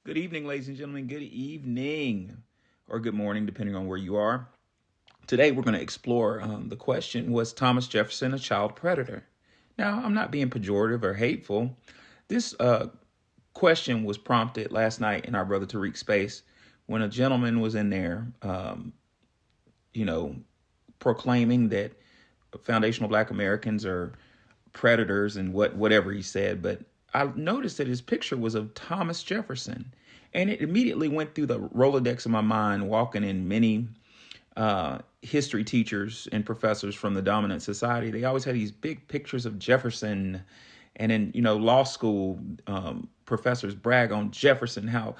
Good evening, ladies and gentlemen. Good evening or good morning, depending on where you are. Today, we're going to explore the question, was Thomas Jefferson a child predator? Now, I'm not being pejorative or hateful. This question was prompted last night in our Brother Tariq space when a gentleman was in there, proclaiming that foundational Black Americans are predators and whatever he said. But I noticed that his picture was of Thomas Jefferson. And it immediately went through the Rolodex of my mind, walking in many history teachers and professors from the dominant society. They always had these big pictures of Jefferson. And in, law school, professors brag on Jefferson, how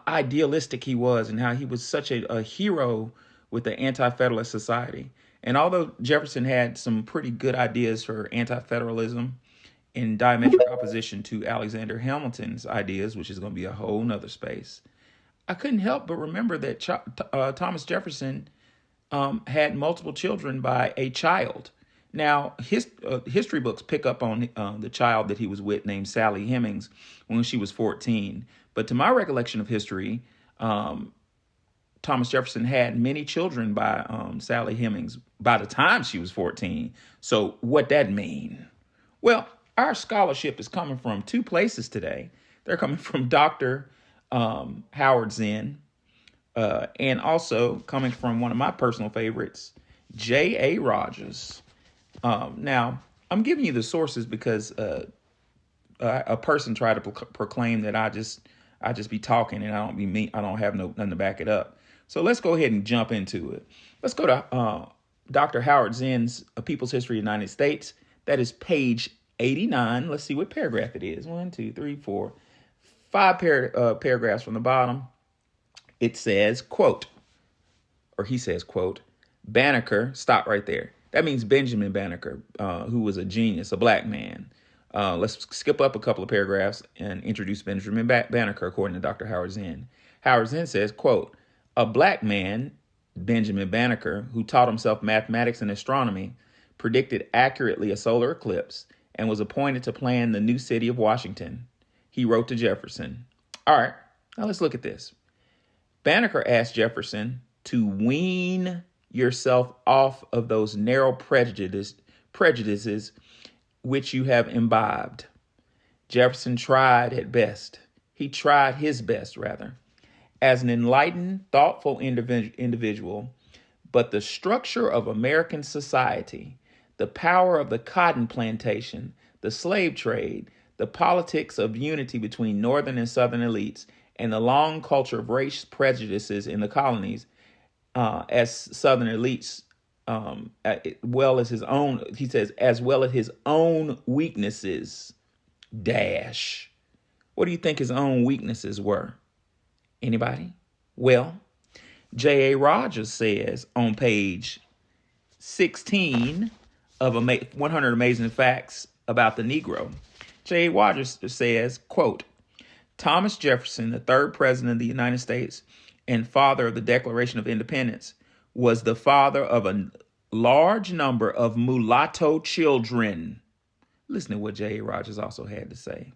idealistic he was and how he was such a hero with the anti-federalist society. And although Jefferson had some pretty good ideas for anti-federalism, in diametric opposition to Alexander Hamilton's ideas, which is going to be a whole nother space, I couldn't help but remember that Thomas Jefferson had multiple children by a child. Now, history books pick up on the child that he was with named Sally Hemings when she was 14. But to my recollection of history, Thomas Jefferson had many children by Sally Hemings by the time she was 14. So what that mean? Well, our scholarship is coming from two places today. They're coming from Dr. Howard Zinn, and also coming from one of my personal favorites, J.A. Rogers. Now, I'm giving you the sources because a person tried to proclaim that I just be talking and I don't be me. I don't have nothing to back it up. So let's go ahead and jump into it. Let's go to Dr. Howard Zinn's A People's History of the United States. That is page 89. Let's see what paragraph it is. 1, 2, 3, 4, 5 paragraphs from the bottom. It says, quote, or he says, quote, Banneker, stop right there. That means Benjamin Banneker, who was a genius, a Black man, Let's skip up a couple of paragraphs and introduce Benjamin Banneker, according to Dr. Howard Zinn. Howard Zinn says, quote, a black man, Benjamin Banneker, who taught himself mathematics and astronomy, predicted accurately a solar eclipse and was appointed to plan the new city of Washington. He wrote to Jefferson. All right, now let's look at this. Banneker asked Jefferson to wean yourself off of those narrow prejudices which you have imbibed. Jefferson tried his best, as an enlightened, thoughtful individual, but the structure of American society, the power of the cotton plantation, the slave trade, the politics of unity between Northern and Southern elites, and the long culture of race prejudices in the colonies, as Southern elites, well as his own, he says, as well as his own weaknesses, dash. What do you think his own weaknesses were? Anybody? Well, J.A. Rogers says on page 16 of 100 Amazing Facts About the Negro, J.A. Rogers says, quote, Thomas Jefferson, the third president of the United States and father of the Declaration of Independence, was the father of a large number of mulatto children. Listen to what J.A. Rogers also had to say.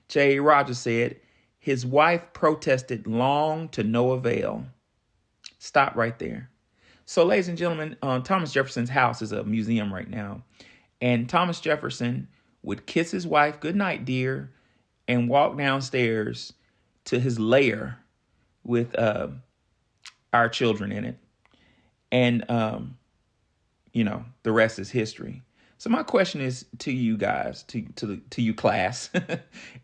J.A. Rogers said, his wife protested long to no avail. Stop right there. So, ladies and gentlemen, Thomas Jefferson's house is a museum right now. And Thomas Jefferson would kiss his wife, good night, dear, and walk downstairs to his lair with our children in it. And, the rest is history. So my question is to you guys, to you class,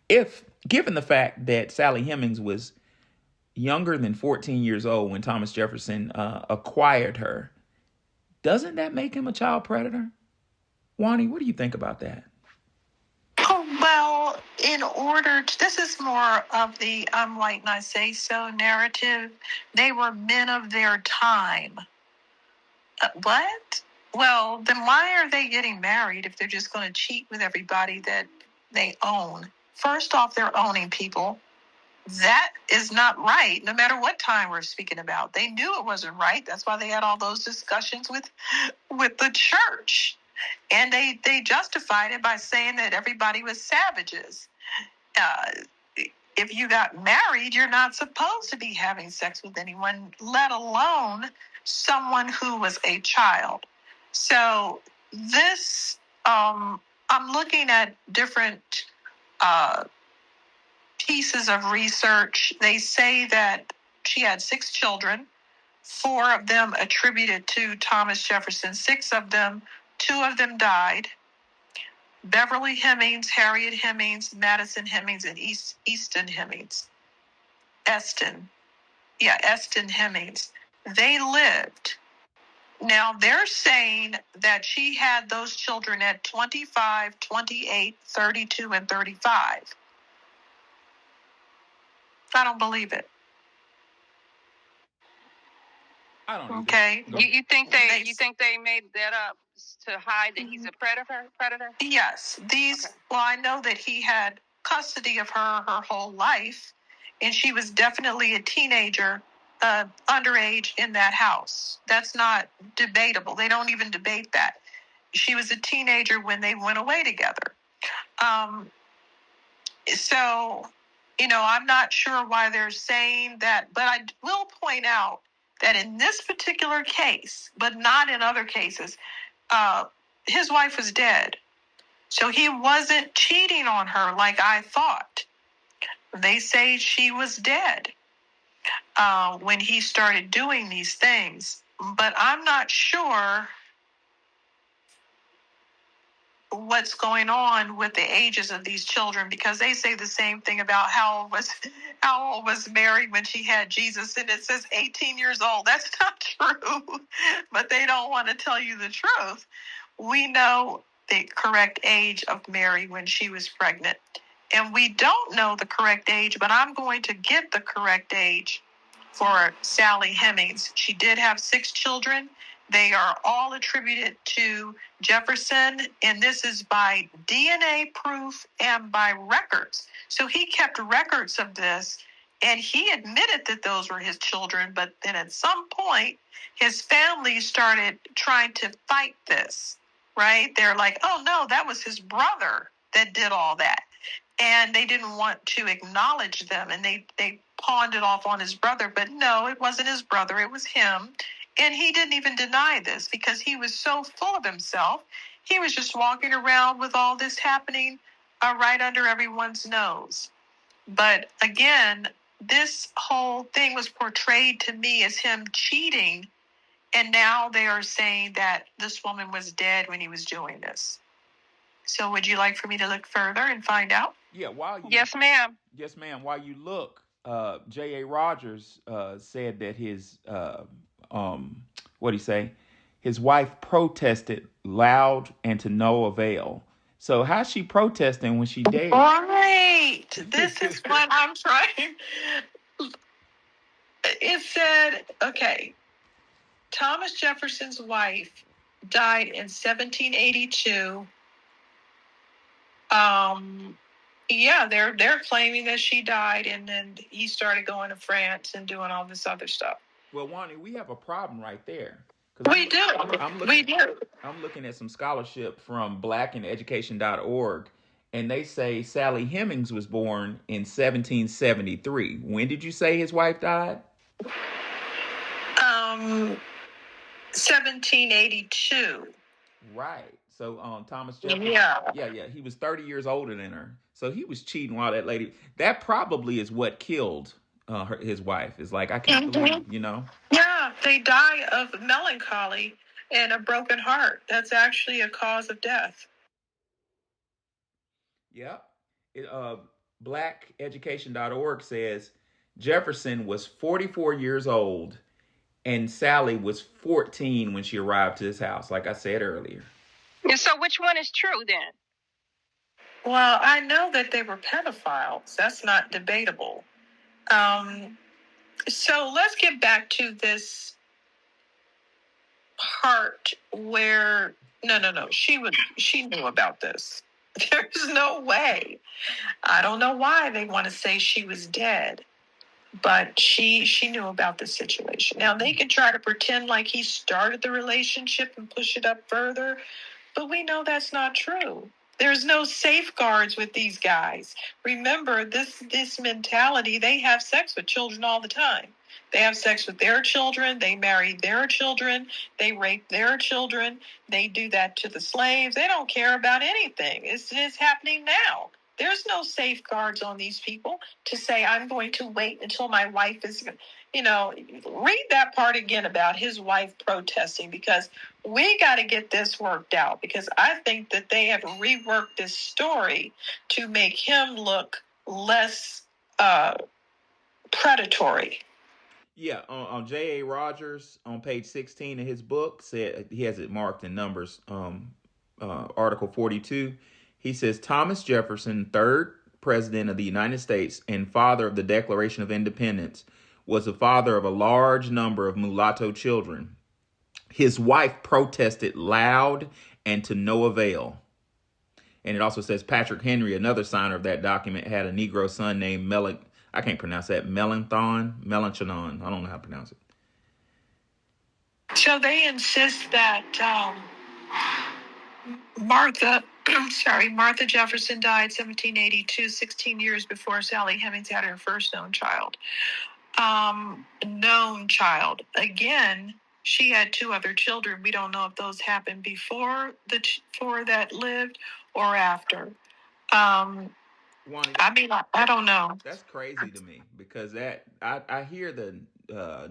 if given the fact that Sally Hemings was younger than 14 years old when Thomas Jefferson acquired her, doesn't that make him a child predator? Wani, what do you think about that? Oh, well, this is more of the I'm white and I say so narrative. They were men of their time. What? Well, then why are they getting married if they're just going to cheat with everybody that they own? First off, they're owning people. That is not right, no matter what time we're speaking about. They knew it wasn't right. That's why they had all those discussions with the church. And they justified it by saying that everybody was savages. If you got married, you're not supposed to be having sex with anyone, let alone someone who was a child. So this, I'm looking at different pieces of research. They say that she had 6 children, 4 of them attributed to Thomas Jefferson, 6 of them, 2 of them died. Beverly Hemings, Harriet Hemings, Madison Hemings, and Eston Hemings. Eston Hemings. They lived. Now, they're saying that she had those children at 25, 28, 32, and 35. I don't believe it. I don't. Okay. You think they made that up to hide that he's a predator? Yes. Well, I know that he had custody of her whole life, and she was definitely a teenager, underage in that house. That's not debatable. They don't even debate that. She was a teenager when they went away together. So, I'm not sure why they're saying that, but I will point out that in this particular case, but not in other cases, his wife was dead. So he wasn't cheating on her like I thought. They say she was dead when he started doing these things. But I'm not sure what's going on with the ages of these children, because they say the same thing about how old was Mary when she had Jesus, and it says 18 years old. That's not true, but they don't want to tell you the truth. We know the correct age of Mary when she was pregnant, and we don't know the correct age, but I'm going to get the correct age for Sally Hemings. She did have 6 children, They are all attributed to Jefferson, and this is by DNA proof and by records. So he kept records of this, and he admitted that those were his children, but then at some point, his family started trying to fight this, right? They're like, oh no, that was his brother that did all that. And they didn't want to acknowledge them, and they pawned it off on his brother. But no, it wasn't his brother, it was him. And he didn't even deny this because he was so full of himself. He was just walking around with all this happening right under everyone's nose. But again, this whole thing was portrayed to me as him cheating. And now they are saying that this woman was dead when he was doing this. So would you like for me to look further and find out? Yeah, yes, ma'am. Yes, ma'am. While you look, J.A. Rogers said that his what do you say? His wife protested loud and to no avail. So how's she protesting when she dead? Right. This is what I'm trying. It said, okay, Thomas Jefferson's wife died in 1782. Yeah, they're claiming that she died, and then he started going to France and doing all this other stuff. Well, Wani, we have a problem right there. We do. I'm looking at some scholarship from blackindeducation.org, and they say Sally Hemings was born in 1773. When did you say his wife died? 1782. Right. So Thomas Jefferson. Yeah. He was 30 years older than her. So he was cheating while that lady. That probably is what killed his wife. Is like, I can't believe, Yeah, they die of melancholy and a broken heart. That's actually a cause of death. Yep. Blackeducation.org says Jefferson was 44 years old and Sally was 14 when she arrived to his house, like I said earlier. And so which one is true then? Well, I know that they were pedophiles. That's not debatable. So let's get back to this part where no, she knew about this. There's no way. I don't know why they want to say she was dead, but she knew about the situation. Now they can try to pretend like he started the relationship and push it up further, but we know that's not true. There's no safeguards with these guys. Remember, this mentality, they have sex with children all the time. They have sex with their children. They marry their children. They rape their children. They do that to the slaves. They don't care about anything. It's happening now. There's no safeguards on these people to say, I'm going to wait until my wife is, read that part again about his wife protesting, because we got to get this worked out, because I think that they have reworked this story to make him look less predatory. Yeah, on J.A. Rogers on page 16 of his book, said he has it marked in numbers, article 42. He says Thomas Jefferson, third president of the United States and father of the Declaration of Independence, was the father of a large number of mulatto children. His wife protested loud and to no avail. And it also says Patrick Henry, another signer of that document, had a Negro son named Melanchthon. I don't know how to pronounce it. So they insist that Martha Jefferson died 1782, 16 years before Sally Hemings had her first known child. Again, she had two other children. We don't know if those happened before the four that lived or after. I don't know. That's crazy to me, because I hear the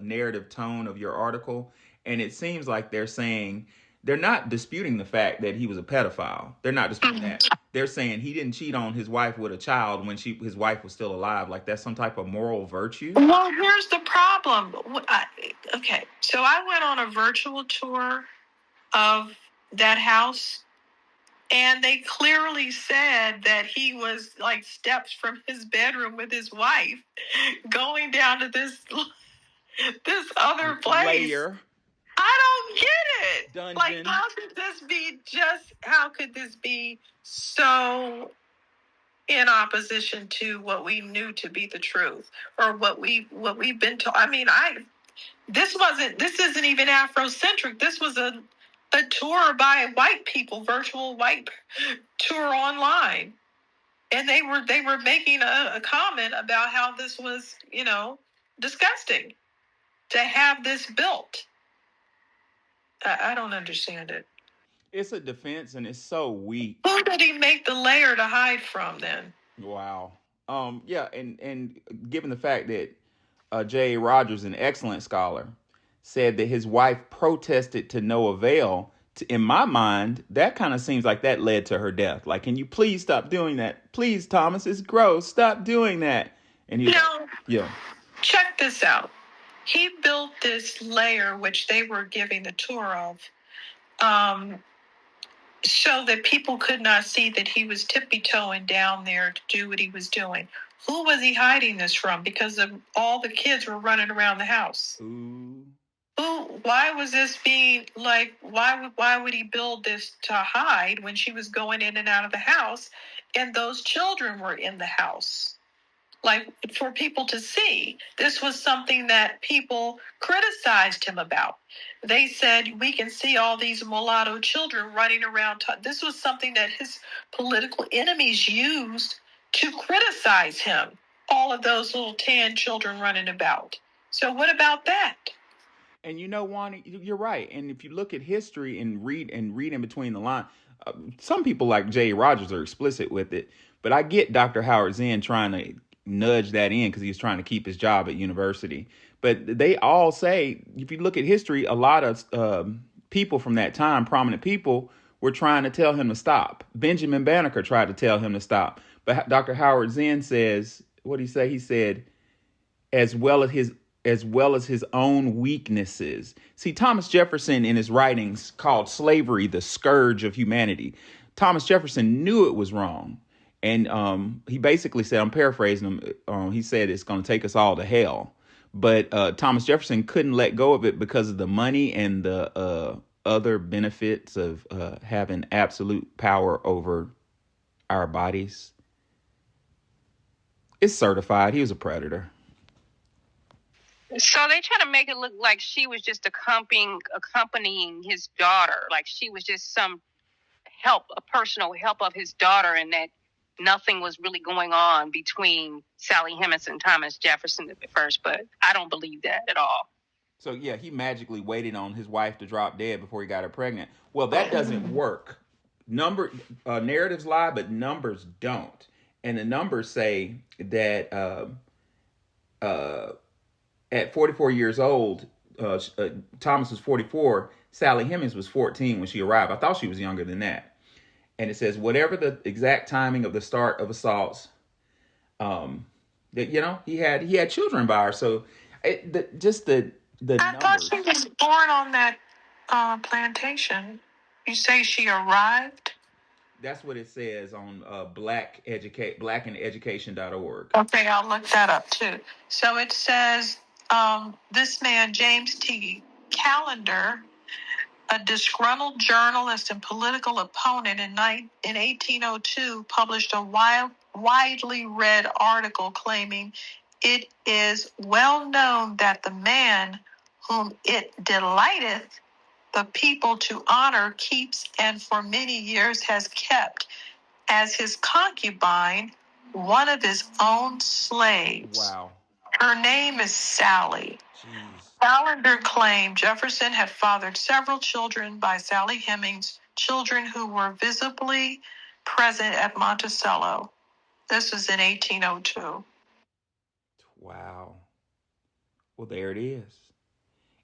narrative tone of your article, and it seems like they're saying they're not disputing the fact that he was a pedophile. They're not disputing that. They're saying he didn't cheat on his wife with a child when his wife was still alive. Like that's some type of moral virtue. Well, here's the problem. Okay, so I went on a virtual tour of that house, and they clearly said that he was like steps from his bedroom with his wife going down to this other place. Layer. I don't get it. Dungeon. Like, how could this be so in opposition to what we knew to be the truth, or what we've been taught? I mean, this isn't even Afrocentric. This was a tour by white people, virtual white tour online. And they were making a comment about how this was, disgusting to have this built. I don't understand it. It's a defense, and it's so weak. Who did he make the layer to hide from then? Wow. Yeah, and given the fact that J.A. Rogers, an excellent scholar, said that his wife protested to no avail, in my mind, that kind of seems like that led to her death. Like, can you please stop doing that? Please, Thomas, it's gross. Stop doing that. And he yeah. Check this out. He built this layer, which they were giving the tour of, so that people could not see that he was tippy-toeing down there to do what he was doing. Who was he hiding this from? Because all the kids were running around the house. Ooh. Why was this being like? Why would he build this to hide when she was going in and out of the house, and those children were in the house? Like, for people to see. This was something that people criticized him about. They said, we can see all these mulatto children running around. This was something that his political enemies used to criticize him. All of those little tan children running about. So what about that? And Wani, you're right. And if you look at history and read in between the lines, some people like J. Rogers are explicit with it. But I get Dr. Howard Zinn trying to nudge that in because he's trying to keep his job at university. But they all say, if you look at history, a lot of people from that time, prominent people, were trying to tell him to stop. Benjamin Banneker tried to tell him to stop. But Dr. Howard Zinn says, what did he say? He said, as well as his own weaknesses. See, Thomas Jefferson in his writings called slavery the scourge of humanity. Thomas Jefferson knew it was wrong. And he basically said, I'm paraphrasing him, he said it's going to take us all to hell. But Thomas Jefferson couldn't let go of it because of the money and the other benefits of having absolute power over our bodies. It's certified. He was a predator. So they try to make it look like she was just accompanying his daughter, like she was just some a personal help of his daughter, and that nothing was really going on between Sally Hemings and Thomas Jefferson at first. But I don't believe that at all. So yeah, he magically waited on his wife to drop dead before he got her pregnant. Well, that doesn't work. Narratives lie, but numbers don't. And the numbers say that at 44 years old, Thomas was 44. Sally Hemings was 14 when she arrived. I thought she was younger than that. And it says whatever the exact timing of the start of assaults, that he had children by her. So the I numbers. Thought she was born on that plantation. You say she arrived? That's what it says on blackandeducation.org. Okay, I'll look that up too. So it says this man, James T. Callender, a disgruntled journalist and political opponent in 1802, published a widely read article claiming it is well known that the man whom it delighteth the people to honor keeps and for many years has kept as his concubine one of his own slaves. Wow. Her name is Sally. Jeez. Callender claimed Jefferson had fathered several children by Sally Hemings, children who were visibly present at Monticello. This was in 1802. Wow. Well, there it is.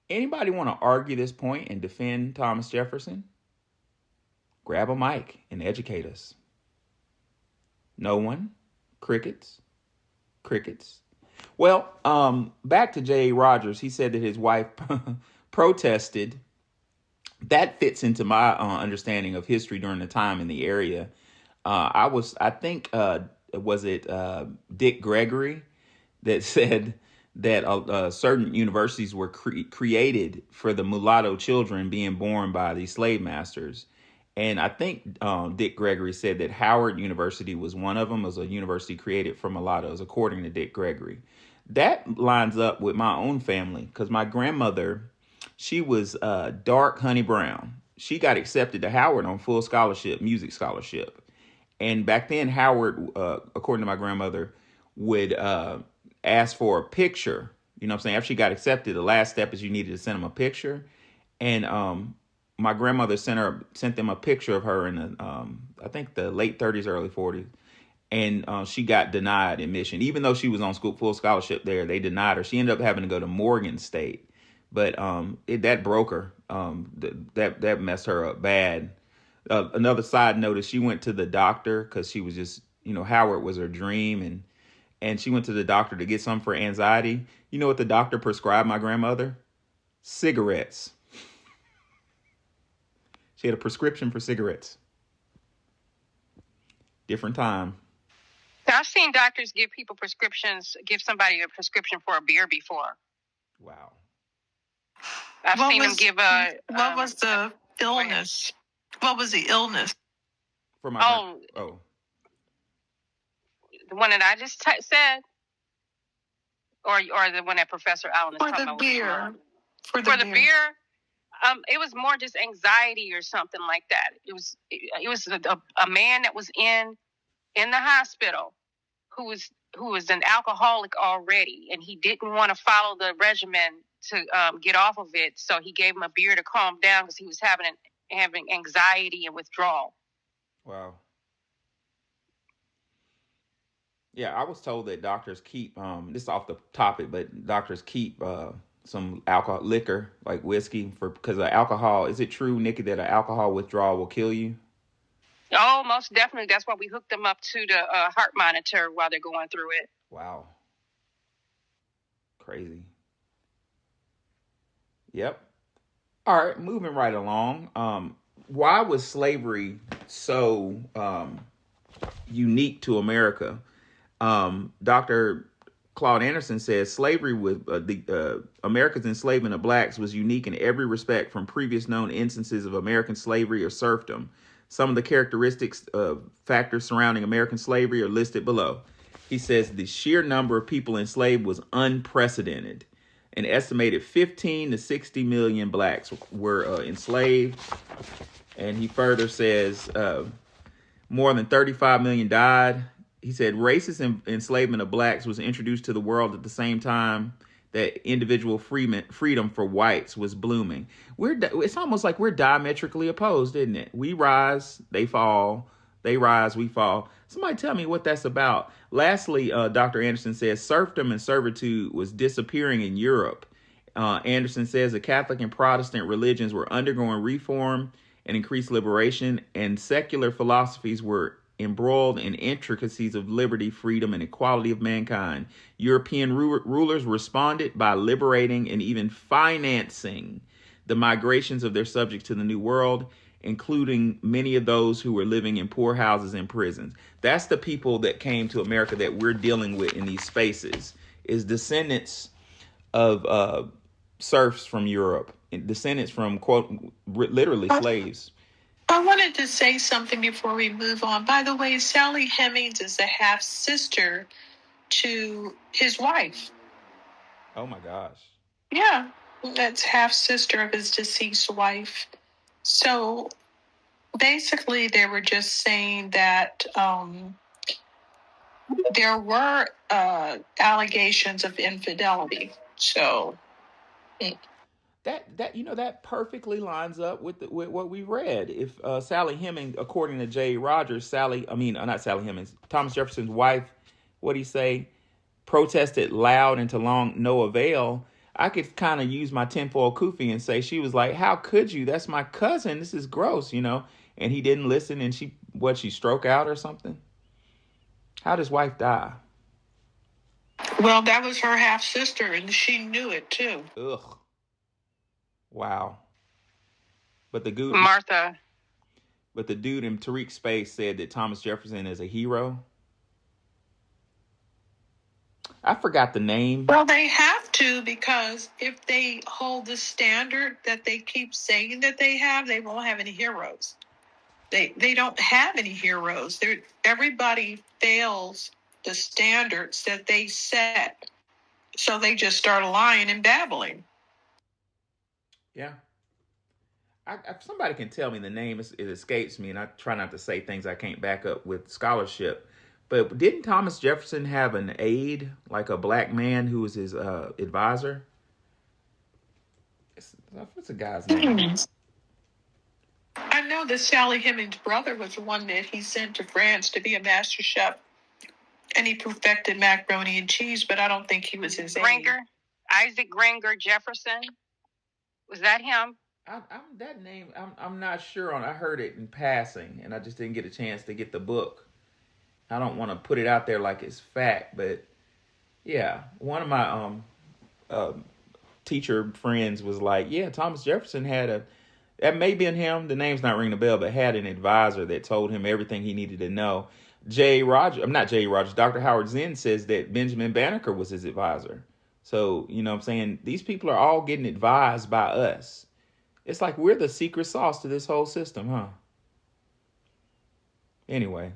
Anybody want to argue this point and defend Thomas Jefferson? Grab a mic and educate us. No one? Crickets? Crickets. Well, back to J.A. Rogers. He said that his wife protested. That fits into my understanding of history during the time in the area. Was it Dick Gregory that said that certain universities were created for the mulatto children being born by these slave masters. And I think Dick Gregory said that Howard University was one of them, was a university created for mulattoes, according to Dick Gregory. That lines up with my own family, because my grandmother, she was dark honey brown. She got accepted to Howard on full scholarship, music scholarship. And back then, Howard, according to my grandmother, would ask for a picture. You know what I'm saying? After she got accepted, the last step is you needed to send them a picture. And my grandmother sent them a picture of her in the I think the late 30s, early 40s. And she got denied admission. Even though she was on full scholarship there, they denied her. She ended up having to go to Morgan State. But that broke her. That messed her up bad. Another side note is she went to the doctor because she was just, Howard was her dream. And she went to the doctor to get some for anxiety. You know what the doctor prescribed my grandmother? Cigarettes. She had a prescription for cigarettes. Different time. I've seen doctors give somebody a prescription for a beer before. Wow. I've seen them give a... What was the illness? What was the illness? For my the one that I just said? Or the one that Professor Allen is talking about? For the beer? It was more just anxiety or something like that. It was a man that was in the hospital who was an alcoholic already, and he didn't want to follow the regimen to get off of it, so he gave him a beer to calm down because he was having anxiety and withdrawal. Wow. Yeah, I was told that doctors keep this is off the topic, but doctors keep some liquor like whiskey because of alcohol. Is it true, Nikki, that an alcohol withdrawal will kill you? Oh, most definitely. That's why we hooked them up to the heart monitor while they're going through it. Wow. Crazy. Yep. All right, moving right along. Why was slavery so unique to America? Dr. Claude Anderson says slavery with the America's enslavement of blacks was unique in every respect from previous known instances of American slavery or serfdom. Some of the characteristics factors surrounding American slavery are listed below. He says the sheer number of people enslaved was unprecedented. An estimated 15 to 60 million blacks were enslaved. And he further says more than 35 million died. He said racist enslavement of blacks was introduced to the world at the same time that individual freedom for whites was blooming. It's almost like we're diametrically opposed, isn't it? We rise, they fall. They rise, we fall. Somebody tell me what that's about. Lastly, Dr. Anderson says serfdom and servitude was disappearing in Europe. Anderson says the Catholic and Protestant religions were undergoing reform and increased liberation, and secular philosophies were embroiled in intricacies of liberty, freedom, and equality of mankind. European rulers responded by liberating and even financing the migrations of their subjects to the New World, including many of those who were living in poor houses and prisons. That's the people that came to America that we're dealing with in these spaces, is descendants of serfs from Europe, descendants from, quote, literally slaves. I wanted to say something before we move on. By the way, Sally Hemings is the half-sister to his wife. Oh, my gosh. Yeah, that's half-sister of his deceased wife. So basically, they were just saying that there were allegations of infidelity. So that perfectly lines up with what we read. If Sally Hemings, according to J. Rogers, not Sally Hemings, Thomas Jefferson's wife, what'd he say, protested loud and to no avail, I could kind of use my tinfoil kufi and say she was like, how could you? That's my cousin. This is gross, And he didn't listen, and she stroke out or something? How'd his wife die? Well, that was her half-sister, and she knew it, too. Ugh. Wow. But the dude in Tariq's space said that Thomas Jefferson is a hero. I forgot the name. Well, they have to, because if they hold the standard that they keep saying that they have, they won't have any heroes. They don't have any heroes. Everybody fails the standards that they set. So they just start lying and babbling. Yeah. If somebody can tell me the name, it escapes me, and I try not to say things I can't back up with scholarship. But didn't Thomas Jefferson have an aide, like a black man who was his advisor? What's the guy's name? I know that Sally Hemings' brother was the one that he sent to France to be a master chef, and he perfected macaroni and cheese, but I don't think he was his Granger, Isaac Granger Jefferson. Was that him? That name, I'm not sure on. I heard it in passing, and I just didn't get a chance to get the book. I don't want to put it out there like it's fact, but yeah, one of my teacher friends was like, "Yeah, Thomas Jefferson had that may be in him. The name's not ringing a bell, but had an advisor that told him everything he needed to know." Not J. Rogers. Dr. Howard Zinn says that Benjamin Banneker was his advisor. So you know what I'm saying, these people are all getting advised by us. It's like we're the secret sauce to this whole system, huh? Anyway,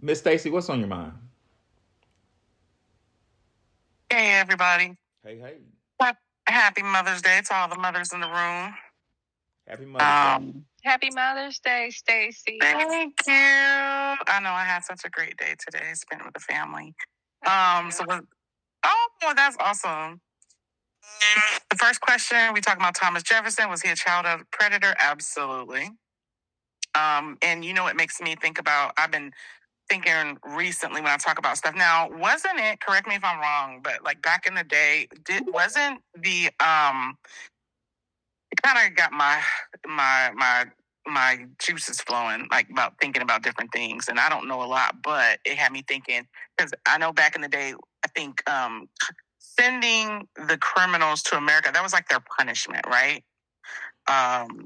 Miss Stacy, what's on your mind? Hey, everybody. Hey. Happy Mother's Day to all the mothers in the room. Happy Mother's Day. Happy Mother's Day, Stacy. Thank you. I know I had such a great day today, spent with the family. Well, that's awesome. The first question, we talking about Thomas Jefferson. Was he a child of a predator? Absolutely. And you know what makes me think about, I've been thinking recently when I talk about stuff. Now, wasn't it, correct me if I'm wrong, but like back in the day, wasn't the it kind of got my juices flowing, like about thinking about different things. And I don't know a lot, but it had me thinking, because I know back in the day, I think sending the criminals to America, that was like their punishment, right?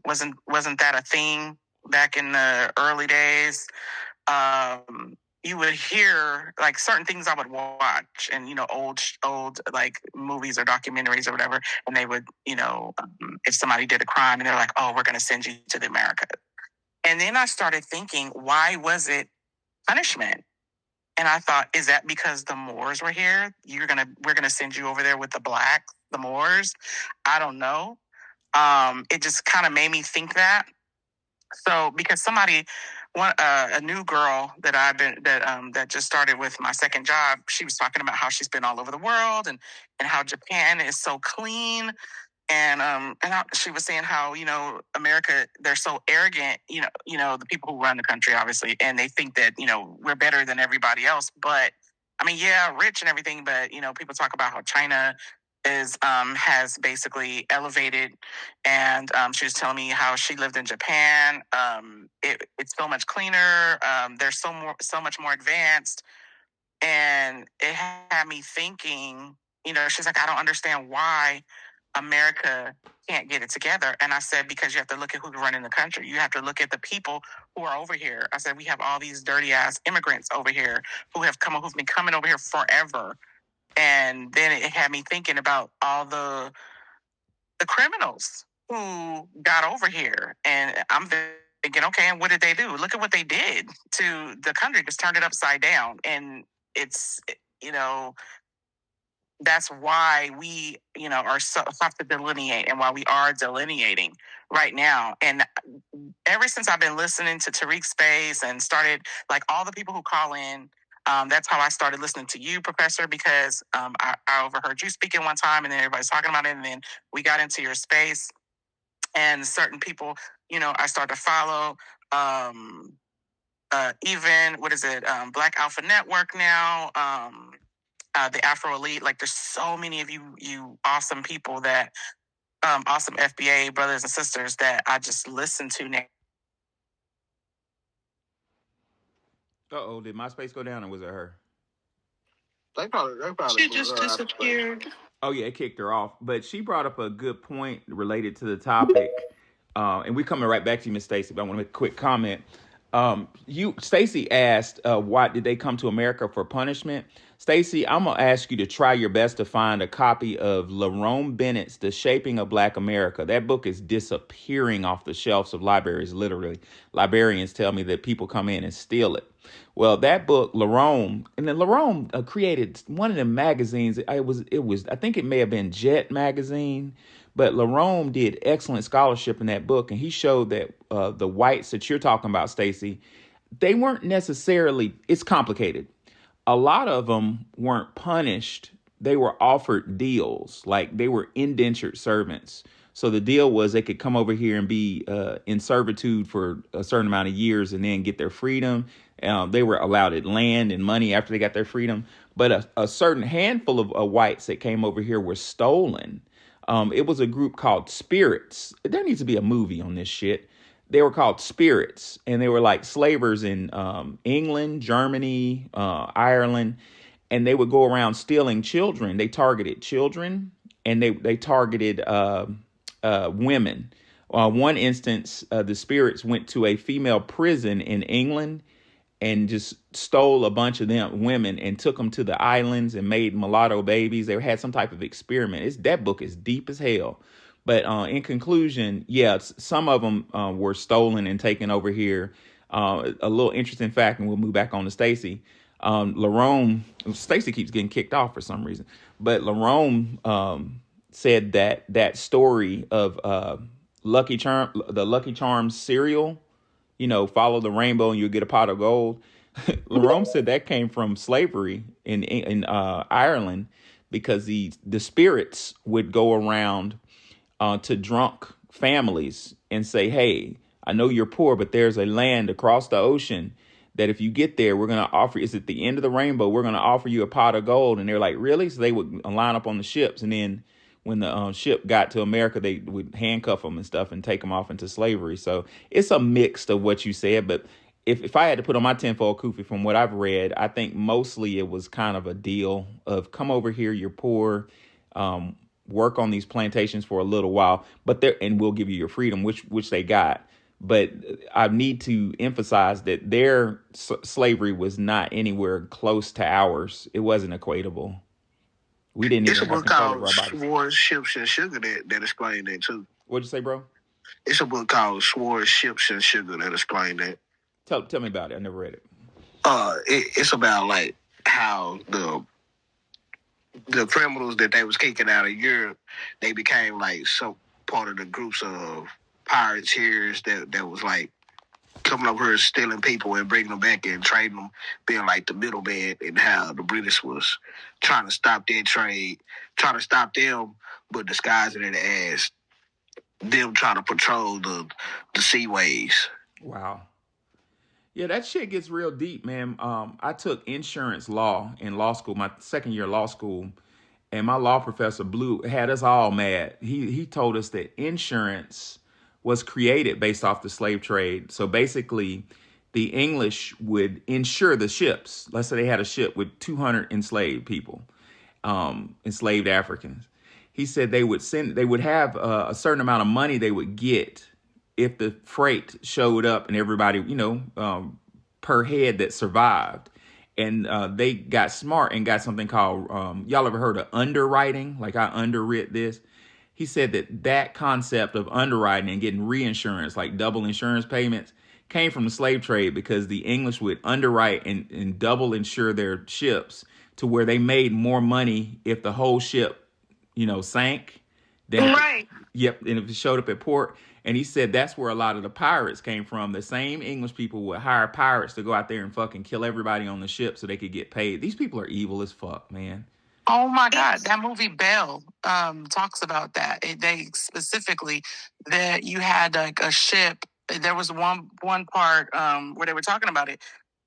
Wasn't that a thing back in the early days? You would hear like certain things I would watch, and old like movies or documentaries or whatever, and they would, if somebody did a crime, and they're like, "Oh, we're going to send you to the America." And then I started thinking, why was it punishment? And I thought, is that because the Moors were here? We're gonna send you over there with the blacks, the Moors? I don't know. It just kind of made me think that. So because a new girl that just started with my second job, she was talking about how she's been all over the world and how Japan is so clean. And she was saying how, America, they're so arrogant, the people who run the country, obviously, and they think that, we're better than everybody else. But I mean, yeah, rich and everything, but, people talk about how China has basically elevated, and she was telling me how she lived in Japan. It's so much cleaner. They're so much more advanced, and it had me thinking. She's like, I don't understand why America can't get it together. And I said, because you have to look at who's running the country. You have to look at the people who are over here. I said, we have all these dirty ass immigrants over here who've been coming over here forever. And then it had me thinking about all the criminals who got over here. And I'm thinking, okay, and what did they do? Look at what they did to the country. Just turned it upside down. And it's, that's why we, are so have to delineate, and why we are delineating right now. And ever since I've been listening to Tariq's space and started, like, all the people who call in, that's how I started listening to you, Professor, because I overheard you speaking one time, and then everybody's talking about it, and then we got into your space, and certain people, I started to follow. Even, what is it, Black Alpha Network now, the Afro Elite. Like, there's so many of you awesome people that, awesome FBA brothers and sisters that I just listen to now. Did my space go down, or was it her? They probably she just disappeared. Oh yeah, it kicked her off. But she brought up a good point related to the topic. And we're coming right back to you, Miss Stacy, but I want to make a quick comment. Stacy asked, why did they come to America for punishment? Stacey, I'm going to ask you to try your best to find a copy of Lerone Bennett's The Shaping of Black America. That book is disappearing off the shelves of libraries, literally. Librarians tell me that people come in and steal it. Well, that book, Lerone, and then Lerone created one of the magazines. It was, I think it may have been Jet magazine, but Lerone did excellent scholarship in that book, and he showed that the whites that you're talking about, Stacey, they weren't necessarily, it's complicated. A lot of them weren't punished. They were offered deals, like they were indentured servants. So the deal was they could come over here and be in servitude for a certain amount of years and then get their freedom. They were allowed land and money after they got their freedom. But a certain handful of whites that came over here were stolen. It was a group called Spirits. There needs to be a movie on this shit. They were called Spirits, and they were like slavers in England, Germany, Ireland, and they would go around stealing children. They targeted children, and they targeted women. One instance, the Spirits went to a female prison in England and just stole a bunch of them women and took them to the islands and made mulatto babies. They had some type of experiment. That book is deep as hell. But in conclusion, yeah, some of them were stolen and taken over here. A little interesting fact, and we'll move back on to Stacey. Lerone, Stacey keeps getting kicked off for some reason, but Lerone said that story of the Lucky Charms cereal, follow the rainbow and you'll get a pot of gold. Lerone said that came from slavery in Ireland, because the spirits would go around to drunk families and say, hey, I know you're poor, but there's a land across the ocean that if you get there, we're going to offer, it's at the end of the rainbow, we're going to offer you a pot of gold. And they're like, really? So they would line up on the ships. And then when the ship got to America, they would handcuff them and stuff and take them off into slavery. So it's a mix of what you said. But if I had to put on my tinfoil kufi from what I've read, I think mostly it was kind of a deal of come over here, you're poor, work on these plantations for a little while, and we'll give you your freedom, which they got. But I need to emphasize that their slavery was not anywhere close to ours. It wasn't equatable. We didn't even have control of our bodies. Swords, Ships, and Sugar that explained that too. What'd you say, bro? It's a book called Swords, Ships, and Sugar that explained that. Tell me about it. I never read it. It's about like how the criminals that they was kicking out of Europe, they became like some part of the groups of pirateers that was like coming over here stealing people and bringing them back and trading them, being like the middleman, and how the British was trying to stop their trade, trying to stop them, but disguising it as them trying to patrol the seaways. Wow. Yeah, that shit gets real deep, man. I took insurance law in law school, my second year of law school, and my law professor had us all mad. He told us that insurance was created based off the slave trade. So basically, the English would insure the ships. Let's say they had a ship with 200 enslaved people, enslaved Africans. He said they would have a certain amount of money they would get if the freight showed up and everybody, per head that survived. And they got smart and got something called, y'all ever heard of underwriting? Like I underwrit this. He said that concept of underwriting and getting reinsurance, like double insurance payments, came from the slave trade, because the English would underwrite and double insure their ships to where they made more money if the whole ship, sank. Right. Yep. And if it showed up at port. And he said that's where a lot of the pirates came from. The same English people would hire pirates to go out there and fucking kill everybody on the ship so they could get paid. These people are evil as fuck, man. Oh my God, that movie Belle talks about that. They specifically that you had like a ship. There was one part where they were talking about it,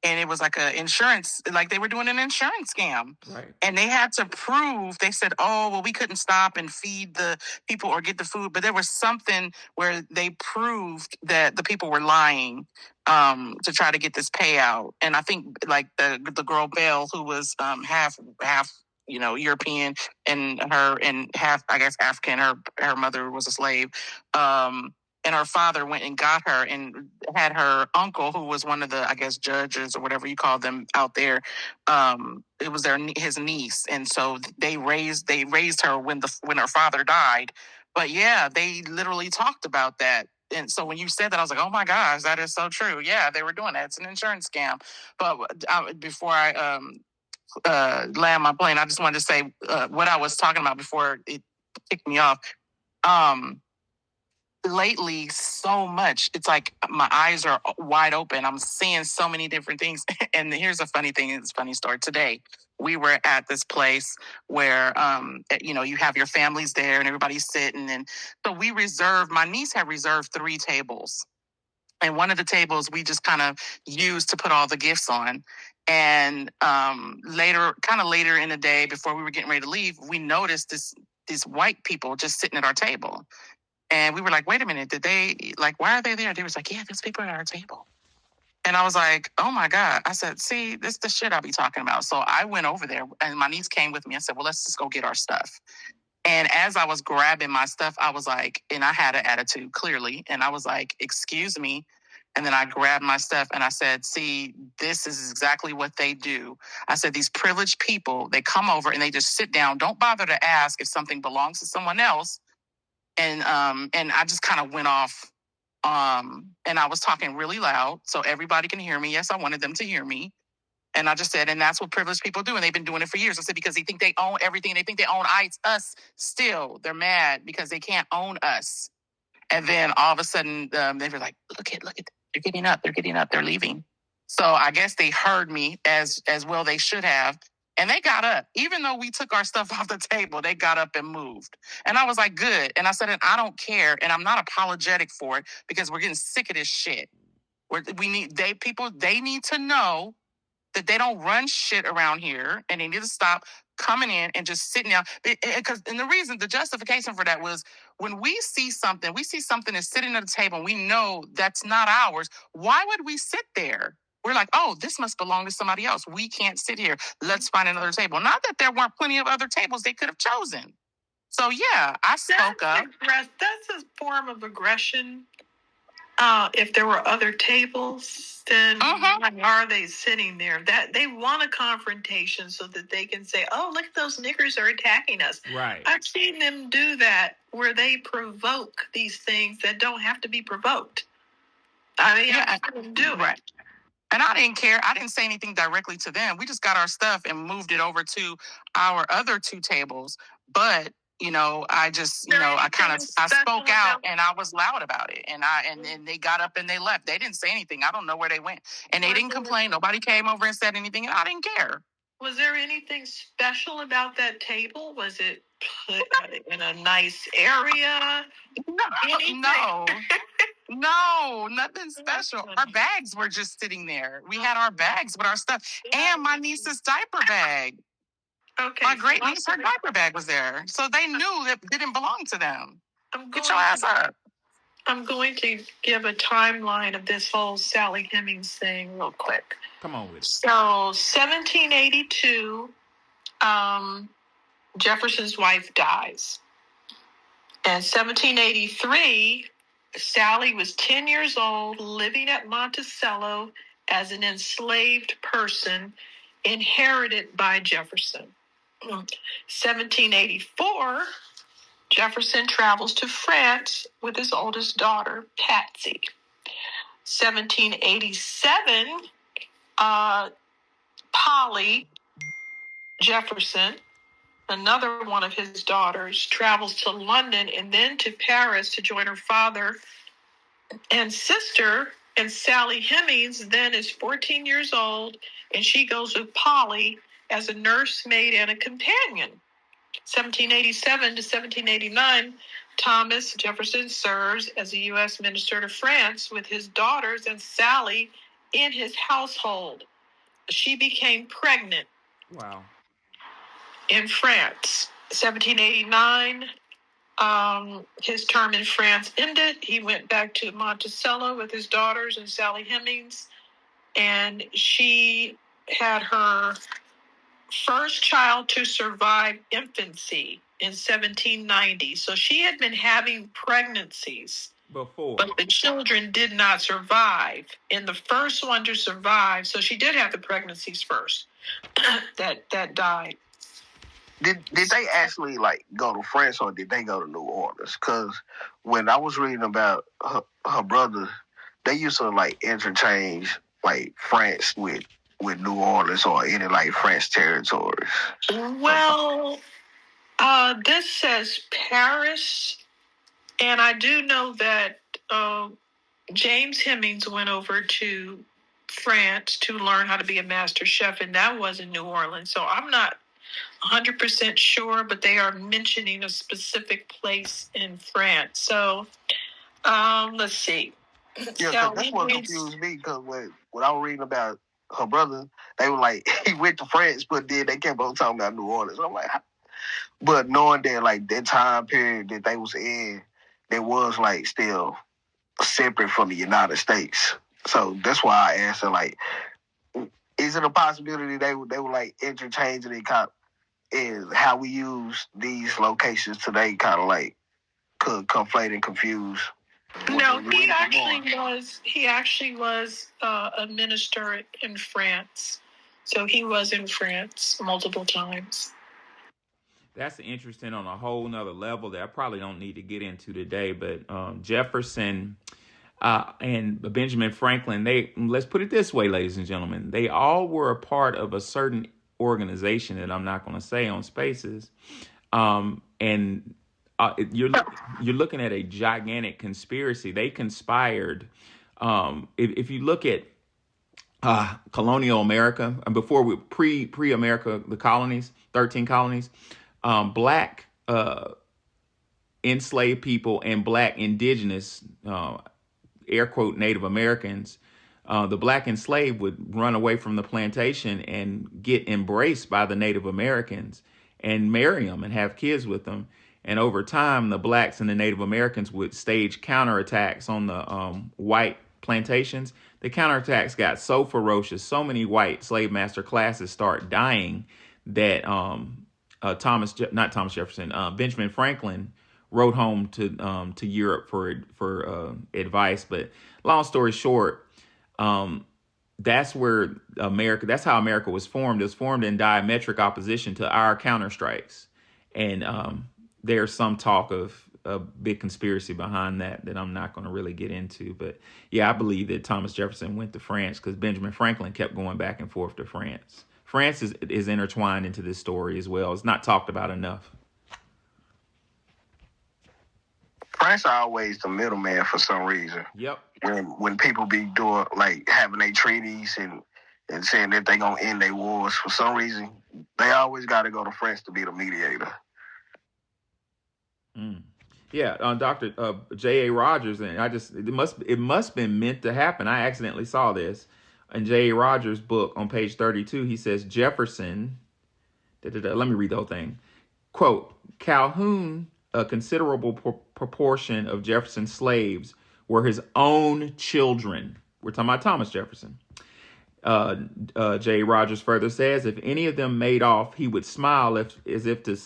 and it was like a insurance, like they were doing an insurance scam. Right. And they had to prove, they said, oh, well, we couldn't stop and feed the people or get the food. But there was something where they proved that the people were lying to try to get this payout. And I think like the girl Belle, who was half European and half, I guess, African. Her mother was a slave. and her father went and got her and had her uncle, who was one of the, I guess, judges or whatever you call them out there. It was his niece, and so they raised her when her father died. But yeah, they literally talked about that. And so when you said that, I was like, oh my gosh, that is so true. Yeah, they were doing that. It's an insurance scam. But before I land my plane, I just wanted to say what I was talking about before it kicked me off. Lately, so much, it's like my eyes are wide open. I'm seeing so many different things. And here's a funny thing. It's a funny story. Today, we were at this place where, you have your families there and everybody's sitting. And so my niece had reserved 3 tables. And one of the tables we just kind of used to put all the gifts on. And later in the day, before we were getting ready to leave, we noticed these white people just sitting at our table. And we were like, wait a minute, why are they there? They was like, yeah, there's people at our table. And I was like, oh my God. I said, see, this is the shit I'll be talking about. So I went over there and my niece came with me and said, well, let's just go get our stuff. And as I was grabbing my stuff, I was like, and I had an attitude clearly. And I was like, excuse me. And then I grabbed my stuff and I said, see, this is exactly what they do. I said, these privileged people, they come over and they just sit down. Don't bother to ask if something belongs to someone else. And I just kind of went off. And I was talking really loud so everybody can hear me. Yes, I wanted them to hear me. And I just said, and that's what privileged people do. And they've been doing it for years. I said, because they think they own everything. They think they own us still. They're mad because they can't own us. And then all of a sudden, they were like, look at, they're getting up. They're leaving. So I guess they heard me as well they should have. And they got up. Even though we took our stuff off the table, they got up and moved. And I was like, good. And I said, and I don't care. And I'm not apologetic for it because we're getting sick of this shit. They need to know that they don't run shit around here and they need to stop coming in and just sitting down. And the justification for that was when we see something is sitting at a table and we know that's not ours. Why would we sit there? We're like, oh, this must belong to somebody else. We can't sit here. Let's find another table. Not that there weren't plenty of other tables they could have chosen. So yeah, I spoke up. That's a form of aggression. If there were other tables, then why are they sitting there? That they want a confrontation so that they can say, "Oh, look, those niggers are attacking us." Right. I've seen them do that where they provoke these things that don't have to be provoked. I mean, Yeah, I couldn't do right. it. And I didn't care. I didn't say anything directly to them. We just got our stuff and moved it over to our other 2 tables. But I just, I spoke out and I was loud about it. And they got up and they left. They didn't say anything. I don't know where they went. And they didn't complain. Nobody came over and said anything. And I didn't care. Was there anything special about that table? Was it put in a nice area? No, nothing special. Our bags were just sitting there. We had our bags with our stuff and my niece's diaper bag. Okay. My great niece, her diaper bag was there. So they knew that it didn't belong to them. Get your ass up. I'm going to give a timeline of this whole Sally Hemings thing real quick. Come on with it. So 1782, Jefferson's wife dies. And 1783, Sally was 10 years old, living at Monticello as an enslaved person, inherited by Jefferson. 1784, Jefferson travels to France with his oldest daughter, Patsy. 1787, Polly Jefferson, another one of his daughters, travels to London and then to Paris to join her father and sister. And Sally Hemings then is 14 years old, and she goes with Polly as a nursemaid and a companion. 1787 to 1789, Thomas Jefferson serves as a U.S. minister to France with his daughters and Sally in his household. She became pregnant. Wow. In France. 1789, his term in France ended. He went back to Monticello with his daughters and Sally Hemings, and she had her first child to survive infancy in 1790. So she had been having pregnancies before. But the children did not survive. And the first one to survive, so she did have the pregnancies first that died. Did they actually like go to France or did they go to New Orleans? Because when I was reading about her brother, they used to like interchange like France with New Orleans or any like French territories. Well, this says Paris, and I do know that James Hemmings went over to France to learn how to be a master chef, and that was in New Orleans. So I'm not 100% sure, but they are mentioning a specific place in France. So let's see. Yeah, So that's what confused me because when I was reading about her brother, they were like he went to France, but then they kept on talking about New Orleans. I'm like, but knowing that like that time period that they was in, they was like still separate from the United States. So that's why I asked her like, is it a possibility they were like interchanging it kind of, is how we use these locations today kind of like could conflate and confuse. No, he actually was a minister in France. So he was in France multiple times. That's interesting on a whole nother level that I probably don't need to get into today. But Jefferson and Benjamin Franklin, let's put it this way, ladies and gentlemen, they all were a part of a certain organization that I'm not going to say on Spaces. And you're looking at a gigantic conspiracy. They conspired. If you look at colonial America, before pre-America, the colonies, 13 colonies, black enslaved people and black indigenous, air quote, Native Americans, the black enslaved would run away from the plantation and get embraced by the Native Americans and marry them and have kids with them. And over time, the blacks and the Native Americans would stage counterattacks on the white plantations. The counterattacks got so ferocious, so many white slave master classes start dying that Benjamin Franklin wrote home to Europe for advice. But long story short, that's where that's how America was formed. It was formed in diametric opposition to our counterstrikes. And there's some talk of a big conspiracy behind that I'm not going to really get into. But yeah, I believe that Thomas Jefferson went to France because Benjamin Franklin kept going back and forth to France. France is intertwined into this story as well. It's not talked about enough. France are always the middleman for some reason. Yep. When people be doing like having their treaties and saying that they gonna end their wars, for some reason they always got to go to France to be the mediator. Yeah, Dr. J.A. Rogers, and it must have been meant to happen. I accidentally saw this in J.A. Rogers' book on page 32. He says Jefferson. Let me read the whole thing. Quote: Calhoun, a considerable proportion of Jefferson's slaves were his own children. We're talking about Thomas Jefferson. J.A. Rogers further says, if any of them made off, he would smile as if to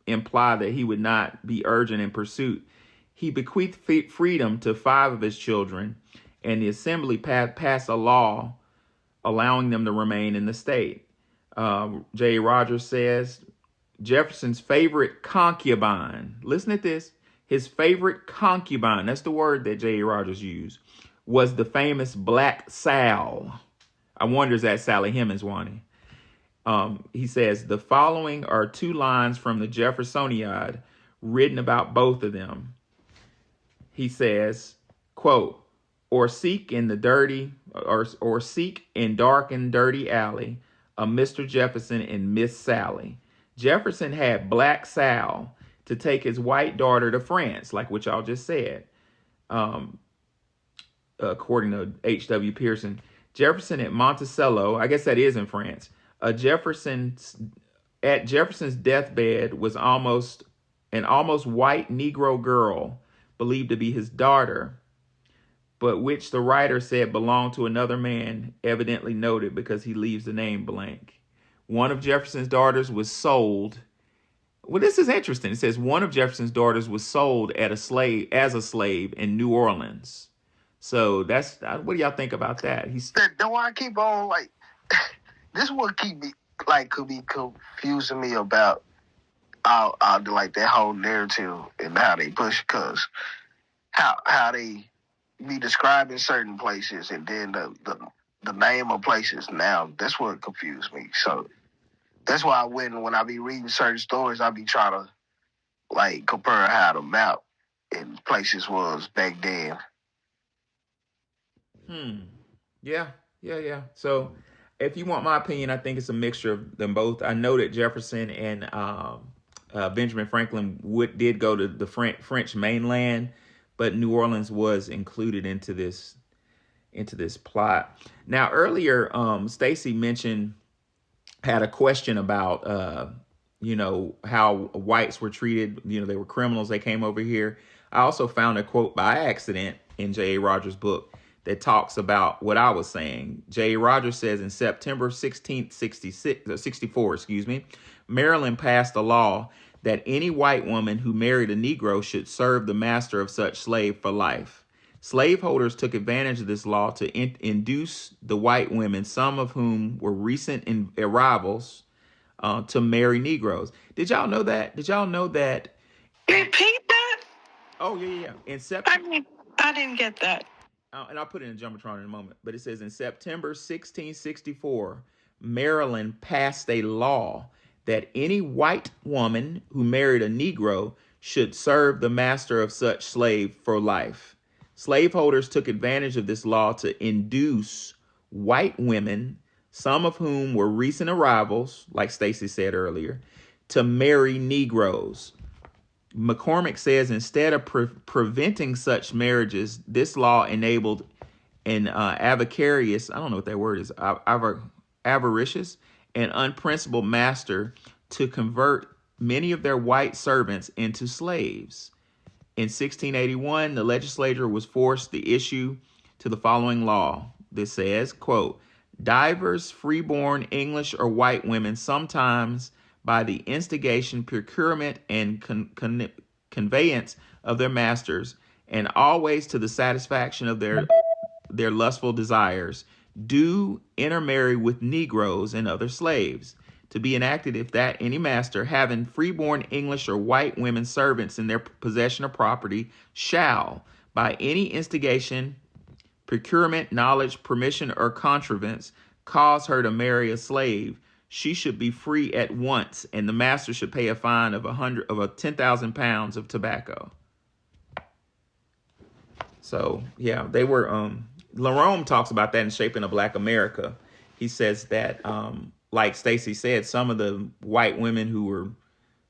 imply that he would not be urgent in pursuit. He bequeathed freedom to 5 of his children, and the assembly passed a law allowing them to remain in the state. J.A. Rogers says, Jefferson's favorite concubine, listen to this, his favorite concubine, that's the word that J.A. Rogers used, was the famous Black Sal. I wonder, is that Sally Hemings, Wani? He says, the following are 2 lines from the Jeffersoniad written about both of them. He says, quote, or seek in dark and dirty alley a Mr. Jefferson and Miss Sally. Jefferson had Black Sal to take his white daughter to France, like what y'all just said. According to H.W. Pearson, Jefferson at Monticello, I guess that is in France, at Jefferson's deathbed was an almost white Negro girl believed to be his daughter, but which the writer said belonged to another man, evidently noted because he leaves the name blank. One of Jefferson's daughters was sold Well, this is interesting. It says one of Jefferson's daughters was sold as a slave in New Orleans. So that's what do y'all think about that? That's why I keep on like this. What keep me like could be confusing me about all like that whole narrative and how they push, because how they be describing certain places and then the name of places. Now that's what confused me. So that's why when I be reading certain stories, I be trying to like compare how the map and places was back then. Yeah, yeah. So, if you want my opinion, I think it's a mixture of them both. I know that Jefferson and Benjamin Franklin did go to the French mainland, but New Orleans was included into this plot. Now, earlier, Stacy had a question about how whites were treated. They were criminals. They came over here. I also found a quote by accident in J.A. Rogers' book that talks about what I was saying. J.A. Rogers says in September 16th, 64, Maryland passed a law that any white woman who married a Negro should serve the master of such slave for life. Slaveholders took advantage of this law to induce the white women, some of whom were recent arrivals, to marry Negroes. Did y'all know that? Repeat that? Oh, yeah. In September, I didn't get that. and I'll put it in Jumbotron in a moment, but it says in September 1664, Maryland passed a law that any white woman who married a Negro should serve the master of such slave for life. Slaveholders took advantage of this law to induce white women, some of whom were recent arrivals, like Stacy said earlier, to marry Negroes. McCormick says instead of preventing such marriages, this law enabled an avaricious, I don't know what that word is, avaricious and unprincipled master to convert many of their white servants into slaves. In 1681, the legislature was forced to issue to the following law. This says, quote, divers freeborn English or white women sometimes by the instigation, procurement, and conveyance of their masters, and always to the satisfaction of their lustful desires, do intermarry with Negroes and other slaves, to be enacted if that any master, having freeborn English or white women servants in their possession of property, shall, by any instigation, procurement, knowledge, permission, or contrivance, cause her to marry a slave, she should be free at once, and the master should pay a fine of 10,000 pounds of tobacco. So yeah, they were. Larome talks about that in Shaping a Black America. He says that, like Stacy said, some of the white women who were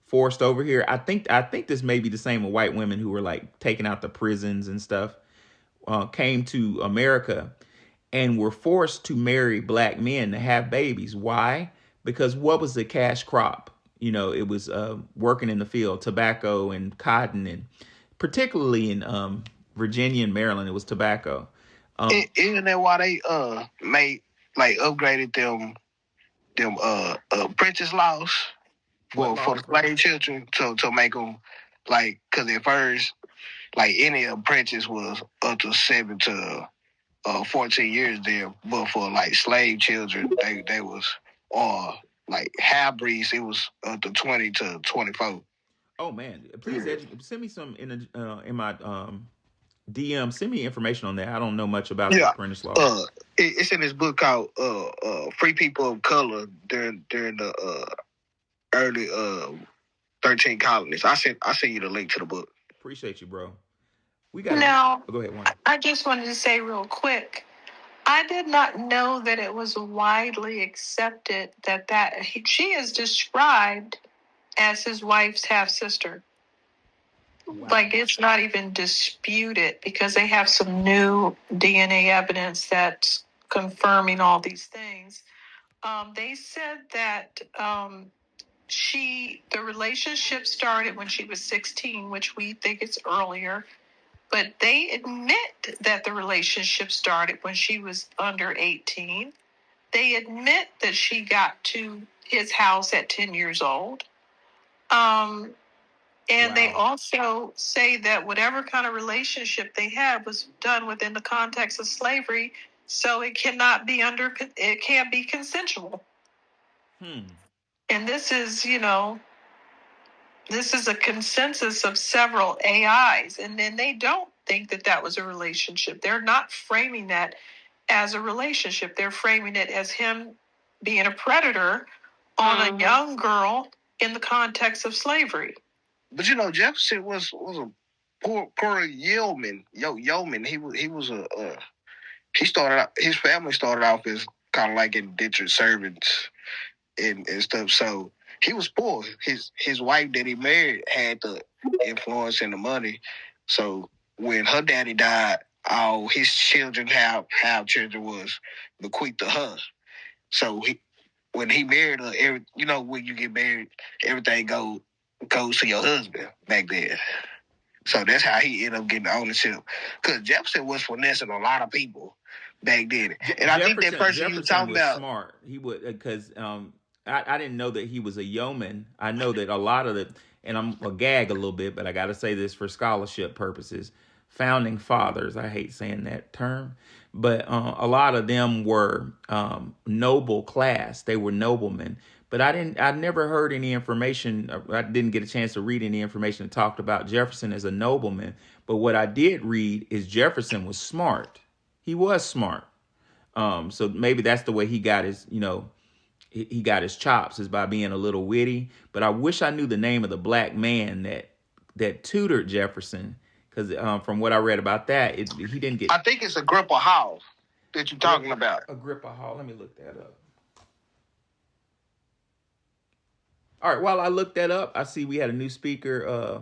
forced over here, I think this may be the same with white women who were like taken out the prisons and stuff, came to America and were forced to marry black men to have babies. Why? Because what was the cash crop? It was working in the field, tobacco and cotton, and particularly in Virginia and Maryland, it was tobacco. Isn't that why they made like upgraded them apprentice laws for the slave children to make them like, because at first like any apprentice was up to 7 to 14 years there, but for like slave children they was like half breeds, it was up to 20 to 24. Oh man, please send me some in my DM. Send me information on that. I don't know much about the apprentice law. It's in this book called Free People of Color during the early 13 colonies. I sent you the link to the book. Appreciate you, bro. We got now. Go ahead, Juan. I just wanted to say real quick, I did not know that it was widely accepted that she is described as his wife's half sister. Wow. Like, it's not even disputed because they have some new DNA evidence that's confirming all these things. They said that the relationship started when she was 16, which we think is earlier. But they admit that the relationship started when she was under 18. They admit that she got to his house at 10 years old. And they Wow. also say that whatever kind of relationship they had was done within the context of slavery, so it cannot be it can't be consensual. And this is, this is a consensus of several AIs, and then they don't think that that was a relationship. They're not framing that as a relationship. They're framing it as him being a predator on a young girl in the context of slavery. But Jefferson was a poor yeoman. Yeoman. He started out. His family started off as kind of like indentured servants and stuff. So he was poor. His wife that he married had the influence and the money. So when her daddy died, all his children have children was bequeathed to her. So when he married her, when you get married, everything goes to your husband back then. So that's how he ended up getting ownership. Because Jefferson was finessing a lot of people back then. And I think that person you were talking about, smart. He would, because I didn't know that he was a yeoman. I know that a lot of and I'm a gag a little bit, but I got to say this for scholarship purposes. Founding fathers, I hate saying that term, but a lot of them were noble class. They were noblemen. But I never heard any information. I didn't get a chance to read any information that talked about Jefferson as a nobleman. But what I did read is Jefferson was smart. He was smart. So maybe that's the way he got his, he got his chops, is by being a little witty. But I wish I knew the name of the black man that tutored Jefferson, because from what I read about that, he didn't get. I think it's Agrippa Hall that you're talking about. Agrippa Hall. Let me look that up. All right. While I look that up, I see we had a new speaker.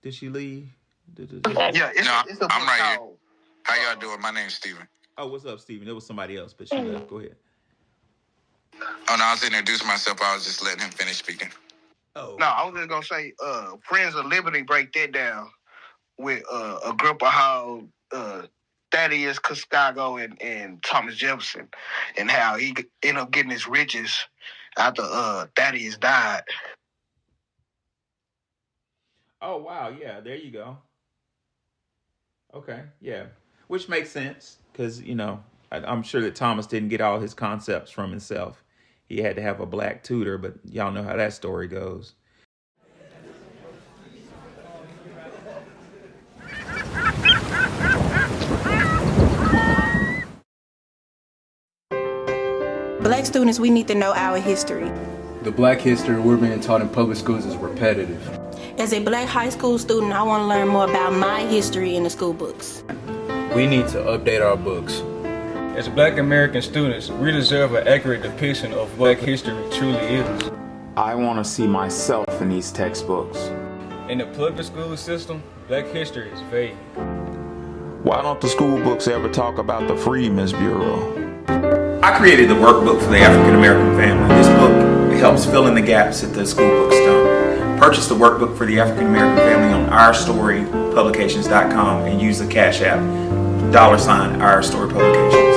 Did she leave? Yeah, it's I'm right here. How y'all doing? My name's Steven. Oh, what's up, Steven? It was somebody else, but she left. Go ahead. Oh, no, I was introducing myself. I was just letting him finish speaking. Oh. No, I was just going to say, Friends of Liberty break that down with Agrippa Hall, Thaddeus Costago, and Thomas Jefferson, and how he ended up getting his riches after Thaddeus died. Oh, wow. Yeah, there you go. Okay, yeah. Which makes sense, because, I'm sure that Thomas didn't get all his concepts from himself. He had to have a black tutor, but y'all know how that story goes. Black students, we need to know our history. The black history we're being taught in public schools is repetitive. As a black high school student, I want to learn more about my history in the school books. We need to update our books. As black American students, we deserve an accurate depiction of what black history truly is. I want to see myself in these textbooks. In the public school system, black history is vague. Why don't the school books ever talk about the Freedmen's Bureau? I created the workbook for the African American family. This book helps fill in the gaps that the school books don't. Purchase the workbook for the African American family on OurStoryPublications.com and use the Cash App, $, Our Story Publications.